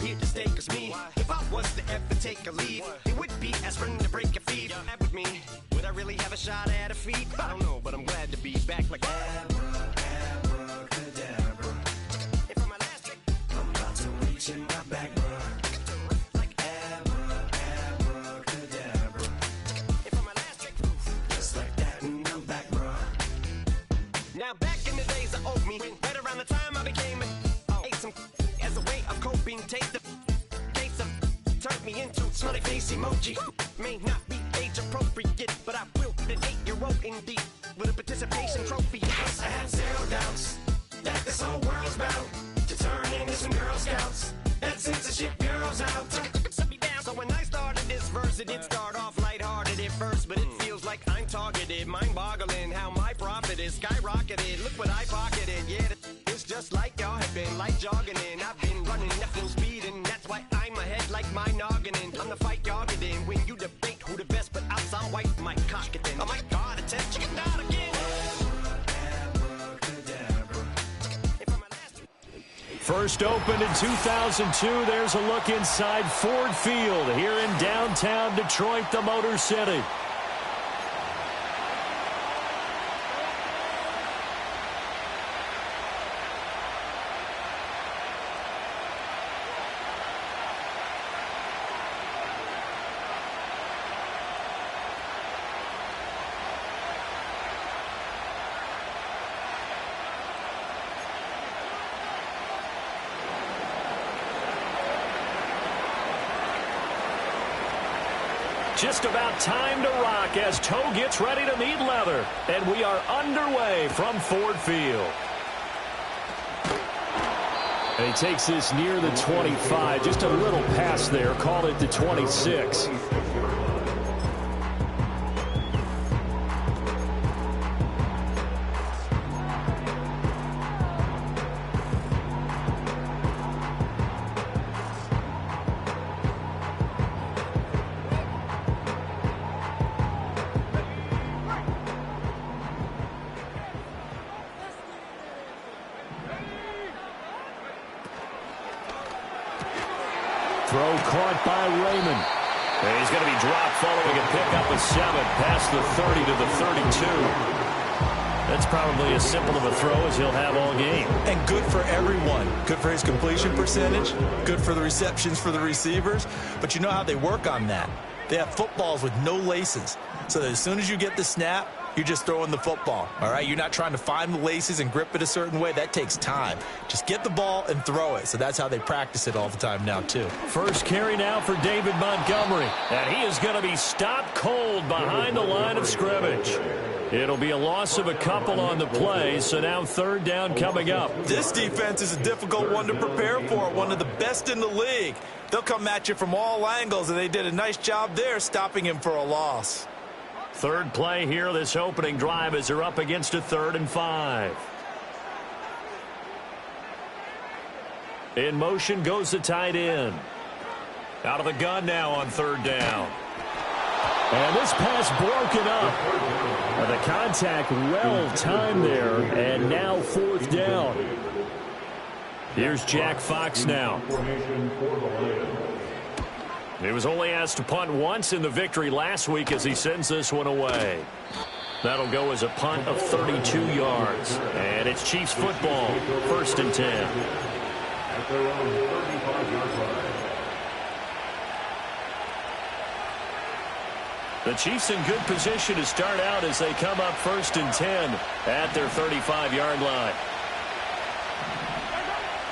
here to stay, cause me, if I was to ever take a lead, it would be aspirin to break your feet. With me, would I really have a shot at a feat? I don't know, but I'm glad to be back like abracadabra. And for my last trick, I'm about to reach in my back, bruh. Like abracadabra. And for my last trick, just like that, and I'm back, bruh. Now back in the days of old me, right around the time I became ate some as a way of coping. Taste of turned me into smiley face emoji. May not be age appropriate, but I will be an 8-year-old indeed with a participation trophy. Yes, I have zero doubts that this whole world's bound to turn into some Girl Scouts. That censorship bureau's out. So when I started this verse, it did start off lighthearted at first, but it feels like I'm targeted, mind-boggling how my profit is skyrocketed. Look what I pocketed, yeah, it's just like y'all have been like jogging in. I've been running at full speed, and that's why I'm ahead like my noggin. I'm the fight y'all get in when you debate who the best, but I'll sound white, my cock it then. Oh my God, it's a chicken out again. First opened in 2002. There's a look inside Ford Field here in downtown Detroit, the Motor City. Just about time to rock as toe gets ready to meet leather. And we are underway from Ford Field. And he takes this near the 25. Just a little pass there. Call it the 26. Throw caught by Raymond. And he's going to be dropped following a pickup of 7 past the 30 to the 32. That's probably as simple of a throw as he'll have all game. And good for everyone. Good for his completion percentage. Good for the receptions for the receivers. But you know how they work on that. They have footballs with no laces. So that as soon as you get the snap, you're just throwing the football, all right? You're not trying to find the laces and grip it a certain way. That takes time. Just get the ball and throw it. So that's how they practice it all the time now, too. First carry now for David Montgomery. And he is going to be stopped cold behind the line of scrimmage. It'll be a loss of a couple on the play, so now third down coming up. This defense is a difficult one to prepare for, one of the best in the league. They'll come at you from all angles, and they did a nice job there stopping him for a loss. Third play here, this opening drive, as they're up against a 3rd and 5. In motion goes the tight end. Out of the gun now on 3rd down. And this pass broken up. The contact well timed there, and now 4th down. Here's Jack Fox now. He was only asked to punt once in the victory last week as he sends this one away. That'll go as a punt of 32 yards. And it's Chiefs football, 1st and 10. The Chiefs in good position to start out as they come up 1st and 10 at their 35-yard line.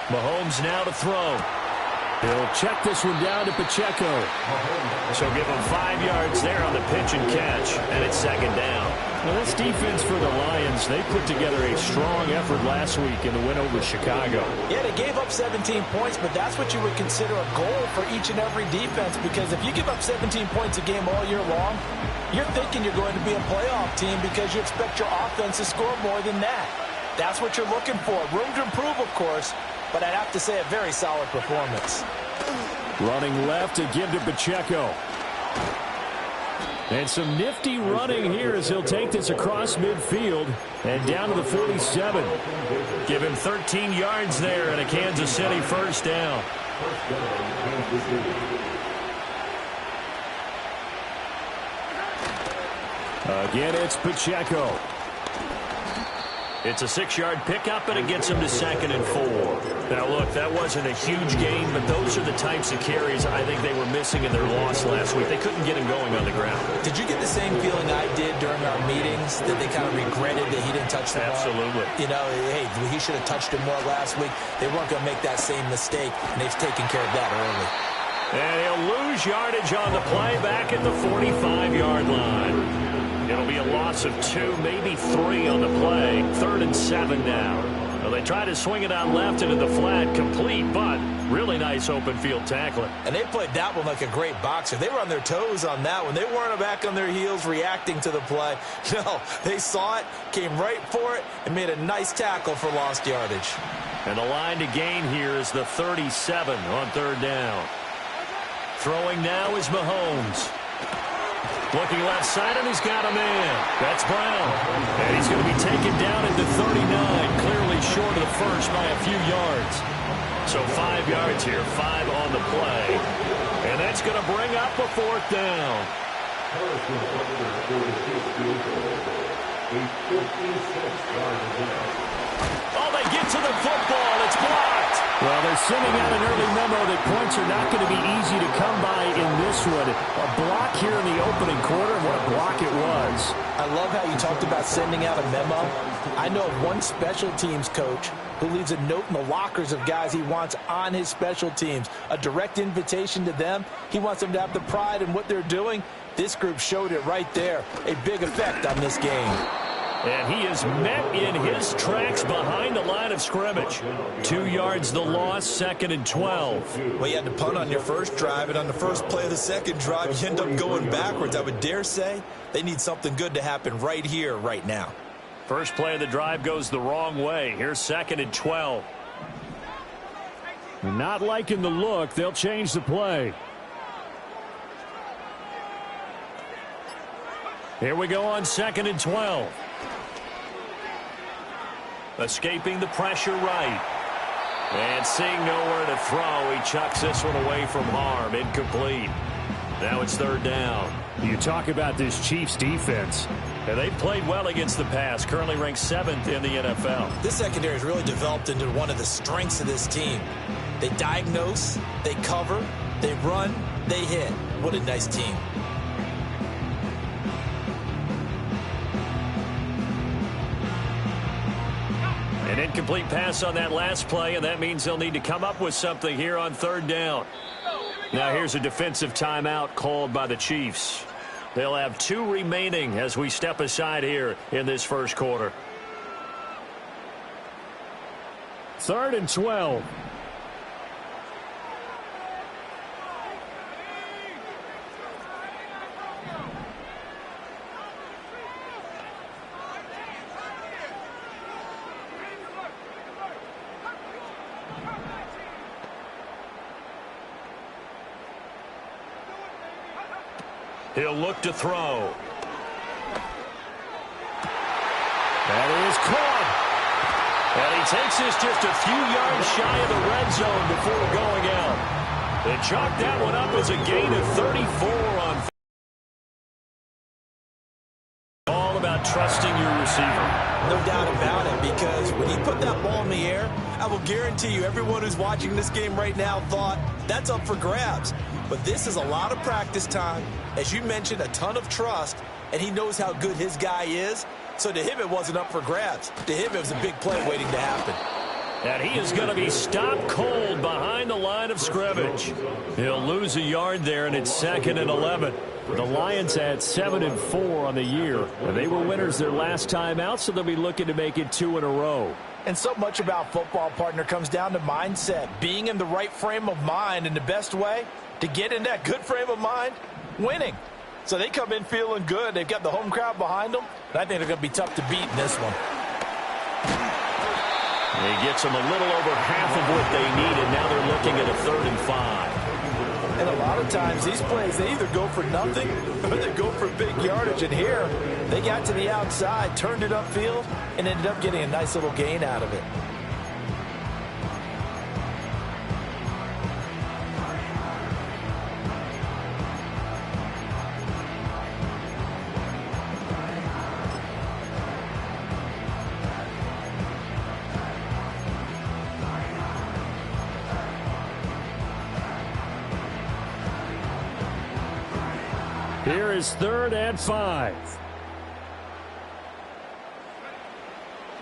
Mahomes now to throw. He'll check this one down to Pacheco. So give him 5 yards there on the pitch and catch, and it's 2nd down. Well, this defense for the Lions, they put together a strong effort last week in the win over Chicago. Yeah, they gave up 17 points, but that's what you would consider a goal for each and every defense, because if you give up 17 points a game all year long, you're thinking you're going to be a playoff team because you expect your offense to score more than that. That's what you're looking for. Room to improve, of course, but I'd have to say a very solid performance. Running left to give to Pacheco. And some nifty running here as he'll take this across midfield and down to the 47. Give him 13 yards there and a Kansas City 1st down. Again, it's Pacheco. It's a 6-yard pickup, and it gets him to 2nd and 4. Now, look, that wasn't a huge gain, but those are the types of carries I think they were missing in their loss last week. They couldn't get him going on the ground. Did you get the same feeling I did during our meetings, that they kind of regretted that he didn't touch the ball? Absolutely. You know, hey, he should have touched it more last week. They weren't going to make that same mistake, and they've taken care of that early. And he'll lose yardage on the play back at the 45-yard line. It'll be a loss of 2, maybe 3 on the play. 3rd and 7 now. Well, they try to swing it out left into the flat, complete, but really nice open field tackling. And they played that one like a great boxer. They were on their toes on that one. They weren't back on their heels reacting to the play. No, they saw it, came right for it, and made a nice tackle for lost yardage. And the line to gain here is the 37 on 3rd down. Throwing now is Mahomes. Looking left side, and he's got a man. That's Brown. And he's going to be taken down at the 39, clearly short of the first by a few yards. So 5 yards here, 5 on the play. And that's going to bring up a 4th down. Oh, they get to the football. It's blocked. Well, they're sending out an early memo that points are not going to be easy to come by in this one. A block here in the opening quarter, and what a block it was. I love how you talked about sending out a memo. I know of one special teams coach who leaves a note in the lockers of guys he wants on his special teams. A direct invitation to them. He wants them to have the pride in what they're doing. This group showed it right there. A big effect on this game. And he is met in his tracks behind the line of scrimmage. 2 yards the loss, 2nd and 12. Well, you had to punt on your first drive, and on the first play of the second drive, you end up going backwards. I would dare say they need something good to happen right here, right now. First play of the drive goes the wrong way. Here's 2nd and 12. Not liking the look. They'll change the play. Here we go on 2nd and 12. Escaping the pressure right. And seeing nowhere to throw, he chucks this one away from harm. Incomplete. Now it's 3rd down. You talk about this Chiefs defense. And they've played well against the pass. Currently ranked 7th in the NFL. This secondary has really developed into one of the strengths of this team. They diagnose, they cover, they run, they hit. What a nice team. An incomplete pass on that last play, and that means they'll need to come up with something here on 3rd down. Now here's a defensive timeout called by the Chiefs. They'll have 2 remaining as we step aside here in this first quarter. 3rd and 12. He'll look to throw. That is caught. And he takes this just a few yards shy of the red zone before going out. They chalk that one up as a gain of 34 on. All about trusting your receiver. No doubt about it, because when he put that ball in the air, I will guarantee you everyone who's watching this game right now thought that's up for grabs. But this is a lot of practice time. As you mentioned, a ton of trust, and he knows how good his guy is. So to him, it wasn't up for grabs. To him, it was a big play waiting to happen. And he is going to be stopped cold behind the line of scrimmage. He'll lose a yard there, and it's 2nd and 11. The Lions had 7 and 4 on the year, and they were winners their last time out, so they'll be looking to make it 2 in a row. And so much about football, partner, comes down to mindset. Being in the right frame of mind, and the best way to get in that good frame of mind, winning. So they come in feeling good. They've got the home crowd behind them, and I think they're going to be tough to beat in this one. He gets them a little over half of what they need, and now they're looking at a 3rd and 5. And a lot of times these plays, they either go for nothing or they go for big yardage. And here, they got to the outside, turned it upfield, and ended up getting a nice little gain out of it. Here is 3rd and 5.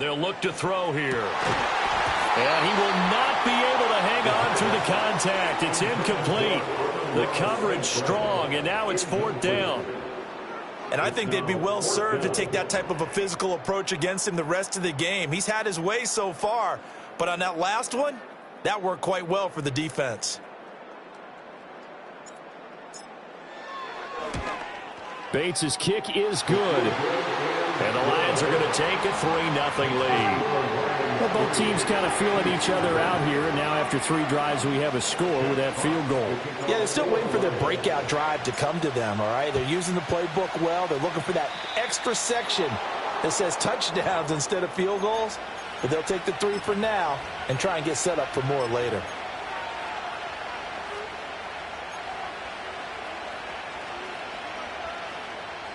They'll look to throw here. And he will not be able to hang on through the contact. It's incomplete. The coverage strong, and now it's 4th down. And I think they'd be well served to take that type of a physical approach against him the rest of the game. He's had his way so far, but on that last one, that worked quite well for the defense. Bates' kick is good. And the Lions are going to take a 3-0 lead. Well, both teams kind of feeling each other out here. And now after 3 drives, we have a score with that field goal. Yeah, they're still waiting for their breakout drive to come to them, all right? They're using the playbook well. They're looking for that extra section that says touchdowns instead of field goals. But they'll take the 3 for now and try and get set up for more later.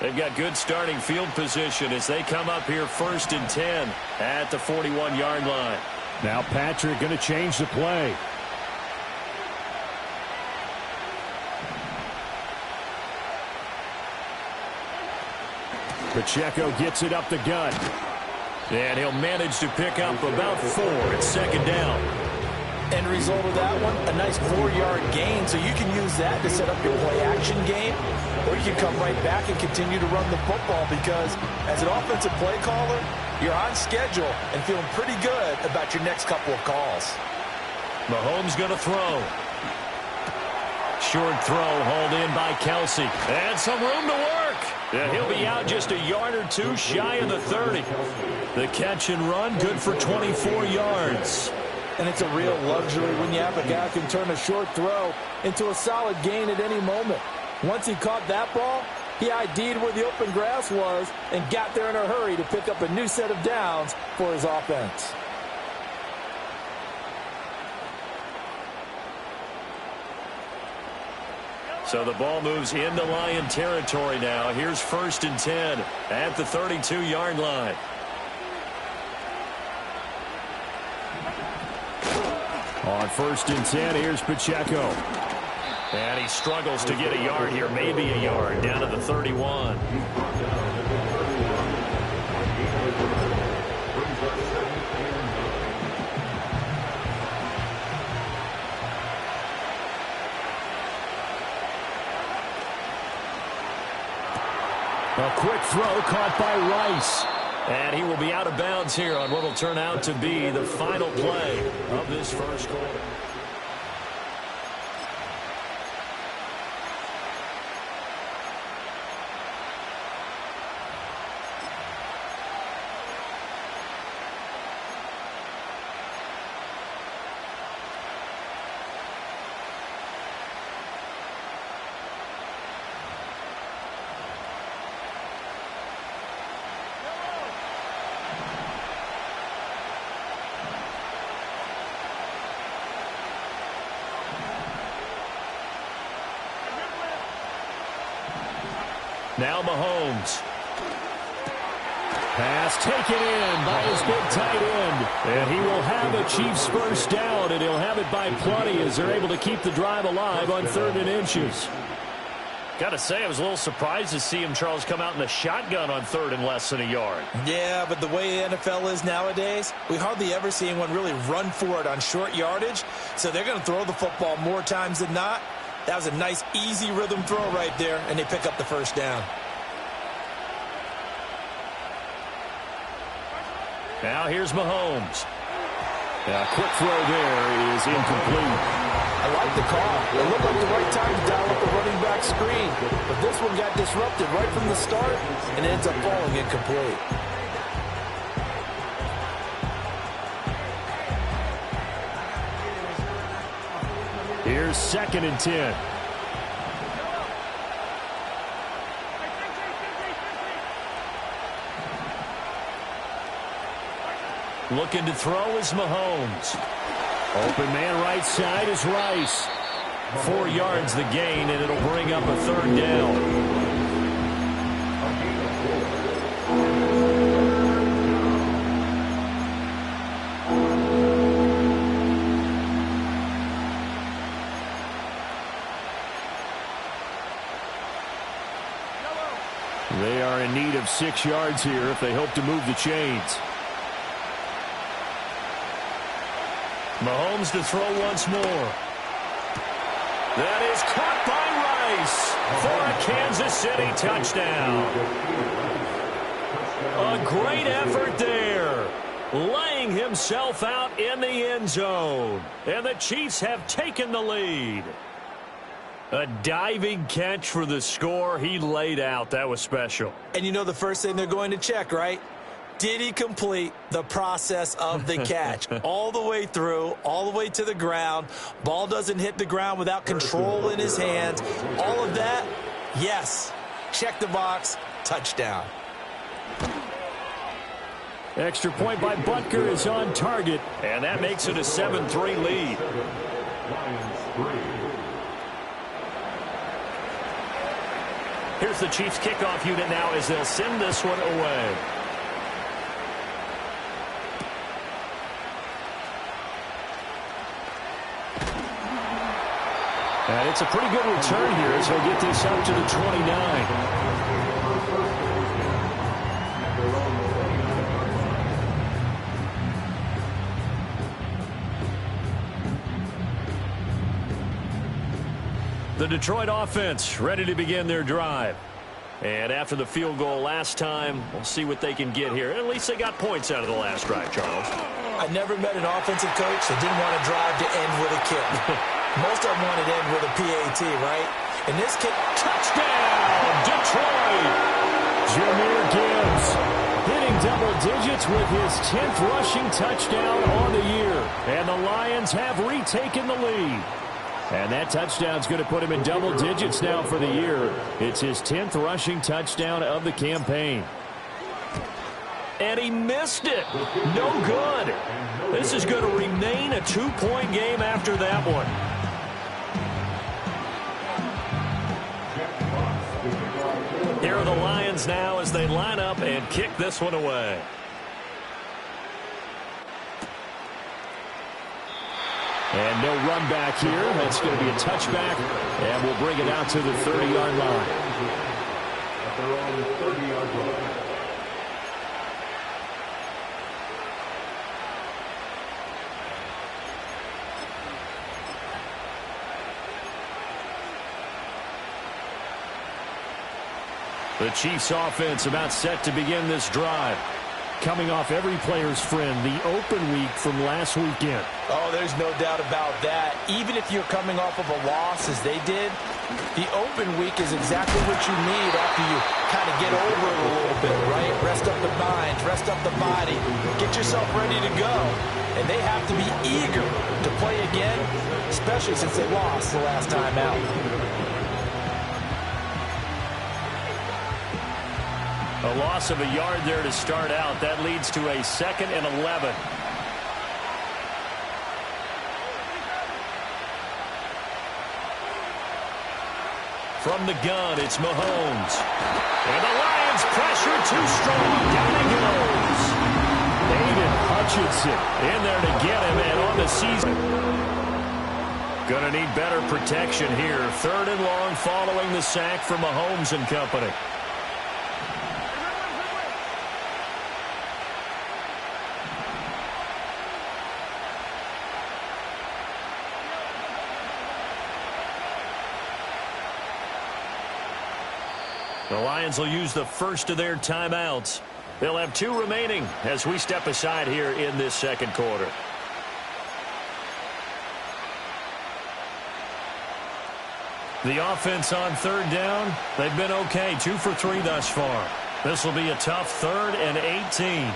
They've got good starting field position as they come up here 1st and 10 at the 41-yard line. Now Patrick going to change the play. Pacheco gets it up the gut. And he'll manage to pick up about 4 at 2nd down. End result of that one, a nice 4-yard gain, so you can use that to set up your play-action game, or you can come right back and continue to run the football because as an offensive play caller, you're on schedule and feeling pretty good about your next couple of calls. Mahomes going to throw. Short throw hauled in by Kelsey. And some room to work. And he'll be out just a yard or 2 shy of the 30. The catch and run good for 24 yards. And it's a real luxury when you have a guy who can turn a short throw into a solid gain at any moment. Once he caught that ball, he ID'd where the open grass was and got there in a hurry to pick up a new set of downs for his offense. So the ball moves into Lion territory now. Here's 1st and 10 at the 32-yard line. On 1st and 10, here's Pacheco. And he struggles to get a yard here, maybe a yard, down to the 31. A quick throw caught by Rice. And he will be out of bounds here on what will turn out to be the final play of this first quarter. Now Mahomes. Pass taken in by his big tight end. And he will have a Chiefs first down, and he'll have it by plenty as they're able to keep the drive alive on 3rd and inches. Got to say, I was a little surprised to see him, Charles, come out in the shotgun on 3rd and less than a yard. Yeah, but the way the NFL is nowadays, we hardly ever see anyone really run for it on short yardage. So they're going to throw the football more times than not. That was a nice, easy rhythm throw right there, and they pick up the first down. Now here's Mahomes. A quick throw there is incomplete. I like the call. It looked like the right time to dial up the running back screen. But this one got disrupted right from the start and ends up falling incomplete. Here's 2nd and 10. Looking to throw is Mahomes. Open man right side is Rice. 4 yards the gain, and it'll bring up a 3rd down. They are in need of 6 yards here if they hope to move the chains. Mahomes to throw once more. That is caught by Rice for a Kansas City touchdown. A great effort there, laying himself out in the end zone. And the Chiefs have taken the lead. A diving catch for the score. He laid out. That was special. And you know the first thing they're going to check, right? Did he complete the process of the catch? All the way through, all the way to the ground. Ball doesn't hit the ground without control in his hands. All of that, yes. Check the box, touchdown. Extra point by Butker is on target, and that makes it a 7-3 lead. Here's the Chiefs kickoff unit now as they'll send this one away. And it's a pretty good return here as they'll get this up to the 29. The Detroit offense ready to begin their drive. And after the field goal last time, we'll see what they can get here. At least they got points out of the last drive, Charles. I never met an offensive coach that didn't want to drive to end with a kick. Most of them wanted to end with a PAT, right? And this kick, touchdown, Detroit! Jahmyr Gibbs hitting double digits with his 10th rushing touchdown on the year. And the Lions have retaken the lead. And that touchdown's going to put him in double digits now for the year. It's his 10th rushing touchdown of the campaign. And he missed it. No good. This is going to remain a 2-point game after that one. Here are the Lions now as they line up and kick this one away. And no run back here. That's going to be a touchback. And we'll bring it out to the 30-yard line. The Chiefs offense about set to begin this drive. Coming off every player's friend, the open week from last weekend. Oh, there's no doubt about that. Even if you're coming off of a loss as they did, the open week is exactly what you need after you kind of get over it a little bit, right? Rest up the mind, rest up the body, get yourself ready to go. And they have to be eager to play again, especially since they lost the last time out. A loss of a yard there to start out. That leads to a 2nd and 11. From the gun, it's Mahomes. And the Lions pressure too strong. Down he goes. Aiden Hutchinson in there to get him, and on the season. Gonna need better protection here. 3rd and long following the sack from Mahomes and company. The Lions will use the first of their timeouts. They'll have 2 remaining as we step aside here in this second quarter. The offense on 3rd down, they've been okay. 2 for 3 thus far. This will be a tough 3rd and 18.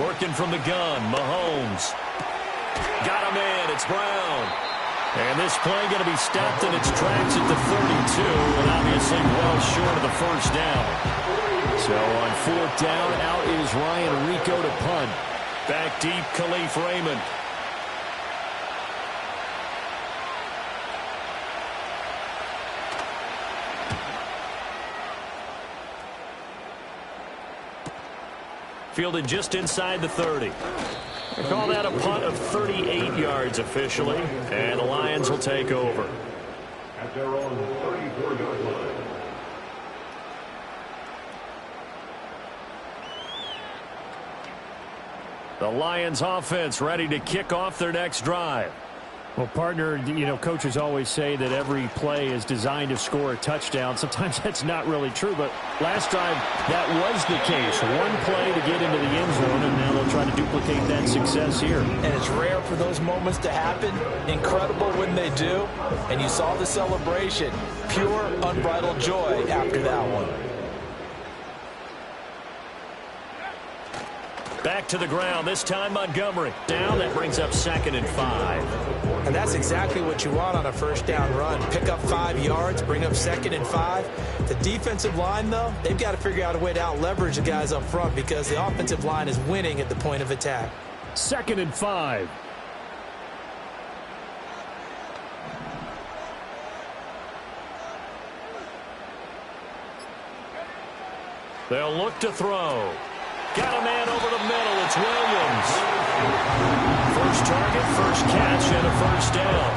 Working from the gun, Mahomes. Got him in. It's Brown. And this play going to be stopped in its tracks at the 32, and obviously well short of the first down. So on 4th down, out is Ryan Rico to punt. Back deep, Khalif Raymond. Fielded just inside the 30. They call that a punt of 38 yards officially, and the Lions will take over. At their own 34-yard line. The Lions offense ready to kick off their next drive. Well, partner, you know, coaches always say that every play is designed to score a touchdown. Sometimes that's not really true, but last drive that was the case. One play to get into the end zone, and now they'll try to duplicate that success here. And it's rare for those moments to happen. Incredible when they do. And you saw the celebration. Pure, unbridled joy after that one. Back to the ground, this time Montgomery. Down, that brings up 2nd and 5. And that's exactly what you want on a first down run. Pick up 5 yards, bring up 2nd and 5. The defensive line, though, they've got to figure out a way to out-leverage the guys up front because the offensive line is winning at the point of attack. 2nd and 5. They'll look to throw. Got a man over the middle. It's Williams. First target, first catch, and a first down.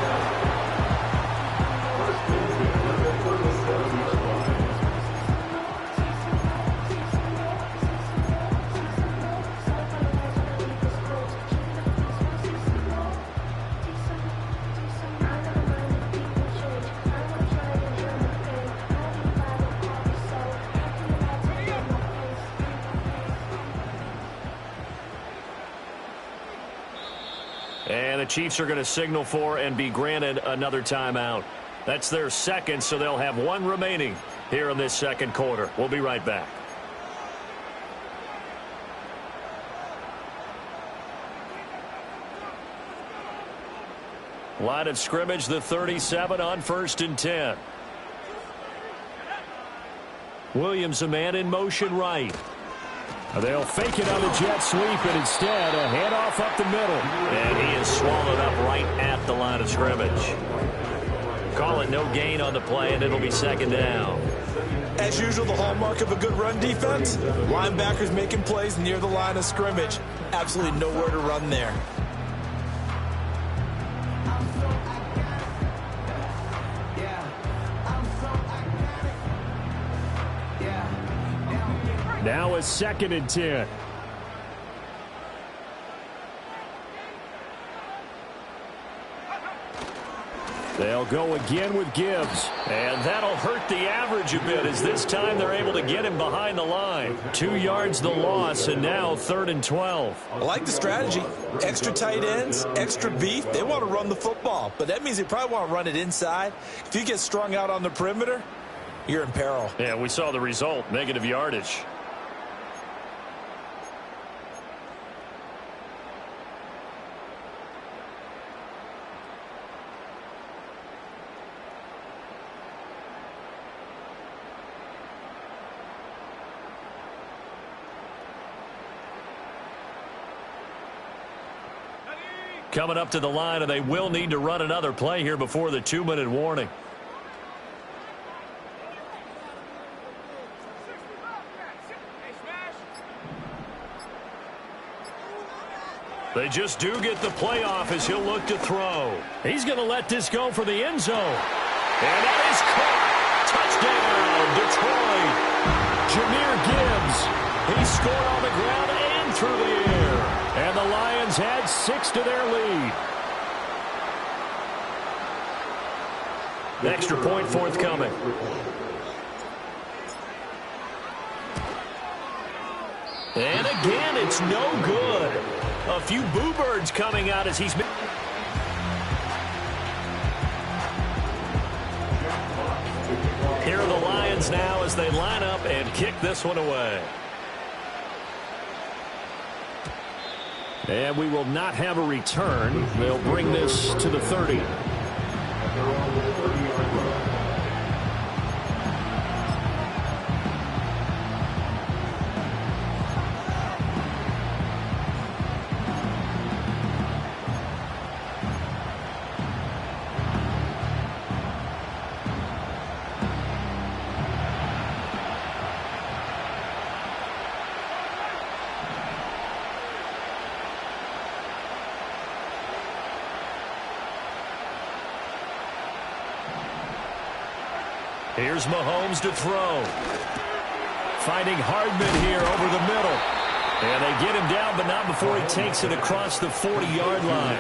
And the Chiefs are going to signal for and be granted another timeout. That's their second, so they'll have one remaining here in this second quarter. We'll be right back. Line of scrimmage, the 37 on 1st and 10. Williams, a man in motion right. They'll fake it on the jet sweep, and instead a handoff up the middle. And he is swallowed up right at the line of scrimmage. Call it no gain on the play, and it'll be 2nd down. As usual, the hallmark of a good run defense, linebackers making plays near the line of scrimmage. Absolutely nowhere to run there. Now a 2nd and 10. They'll go again with Gibbs. And that'll hurt the average a bit as this time they're able to get him behind the line. 2 yards the loss, and now 3rd and 12. I like the strategy. Extra tight ends, extra beef. They want to run the football, but that means they probably want to run it inside. If you get strung out on the perimeter, you're in peril. Yeah, we saw the result, negative yardage. Coming up to the line, and they will need to run another play here before the 2-minute warning. They just do get the play off as he'll look to throw. He's going to let this go for the end zone. And that is caught. Touchdown, Detroit. Jahmyr Gibbs. He scored on the ground and through the air. And the Lions had 6 to their lead. The extra point forthcoming. And again, it's no good. A few boo birds coming out as he's... Here are the Lions now as they line up and kick this one away. And we will not have a return. They'll bring this to the 30. Here's Mahomes to throw. Finding Hardman here over the middle. And they get him down, but not before he takes it across the 40-yard line.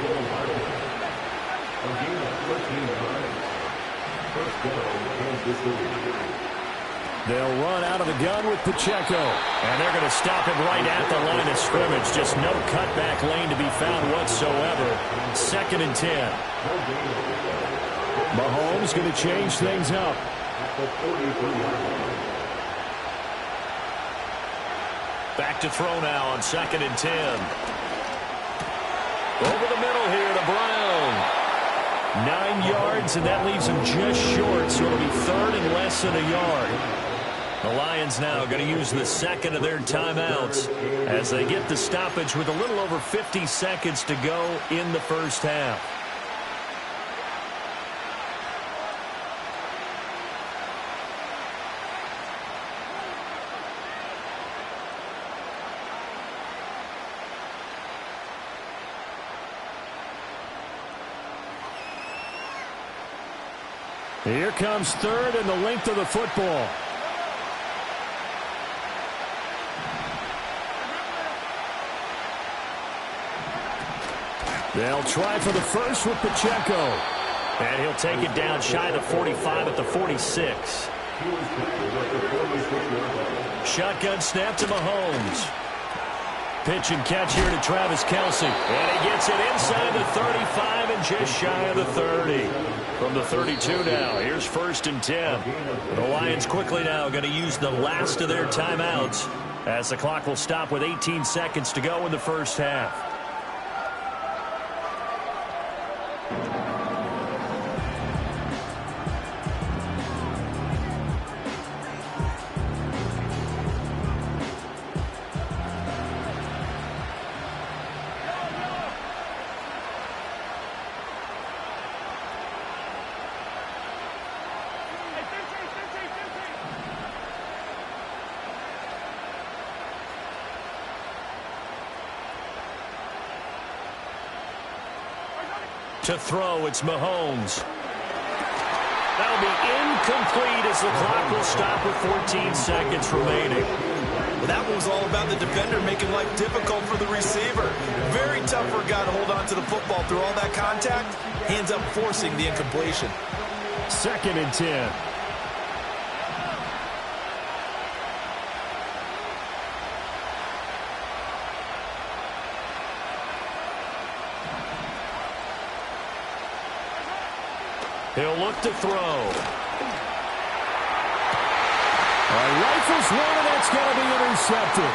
They'll run out of the gun with Pacheco. And they're going to stop him right at the line of scrimmage. Just no cutback lane to be found whatsoever. 2nd and 10. Mahomes going to change things up. Back to throw now on 2nd and 10. Over the middle here to Brown. 9 yards, and that leaves him just short, so it'll be 3rd and less than a yard. The Lions now going to use the 2nd of their timeouts as they get the stoppage with a little over 50 seconds to go in the first half. Here comes 3rd and the length of the football. They'll try for the first with Pacheco. And he'll take it down shy of the 45 at the 46. Shotgun snap to Mahomes. Pitch and catch here to Travis Kelce. And he gets it inside the 35 and just shy of the 30. From the 32 now, here's 1st and 10. The Lions quickly now going to use the last of their timeouts as the clock will stop with 18 seconds to go in the first half. To throw, it's Mahomes. That'll be incomplete as the clock will stop with 14 seconds remaining. Well, that one was all about the defender making life difficult for the receiver. Very tough for a guy to hold on to the football through all that contact. He ends up forcing the incompletion. 2nd and 10. He'll look to throw. Rifles one, and that's going to be intercepted.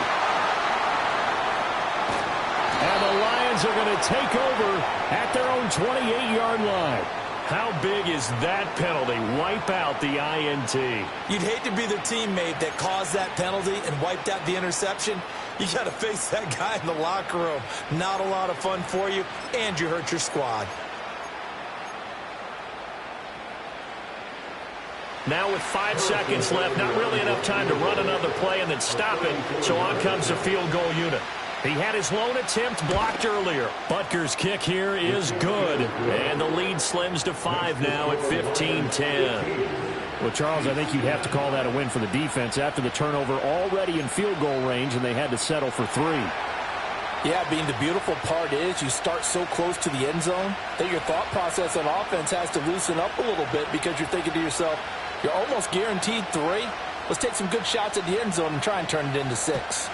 And the Lions are going to take over at their own 28-yard line. How big is that penalty? Wipe out the INT. You'd hate to be the teammate that caused that penalty and wiped out the interception. You got to face that guy in the locker room. Not a lot of fun for you, and you hurt your squad. Now with 5 seconds left, not really enough time to run another play and then stop it, so on comes the field goal unit. He had his lone attempt blocked earlier. Butker's kick here is good, and the lead slims to 5 now at 15-10. Well, Charles, I think you'd have to call that a win for the defense after the turnover already in field goal range, and they had to settle for 3. Yeah, Bean, the beautiful part is you start so close to the end zone that your thought process on offense has to loosen up a little bit because you're thinking to yourself, you're almost guaranteed 3. Let's take some good shots at the end zone and try and turn it into 6.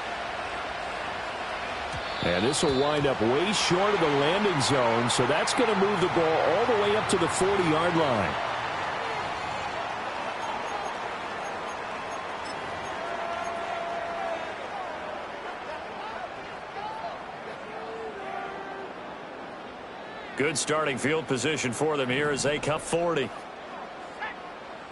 And this will wind up way short of the landing zone, so that's going to move the ball all the way up to the 40-yard line. Good starting field position for them here as they come 40.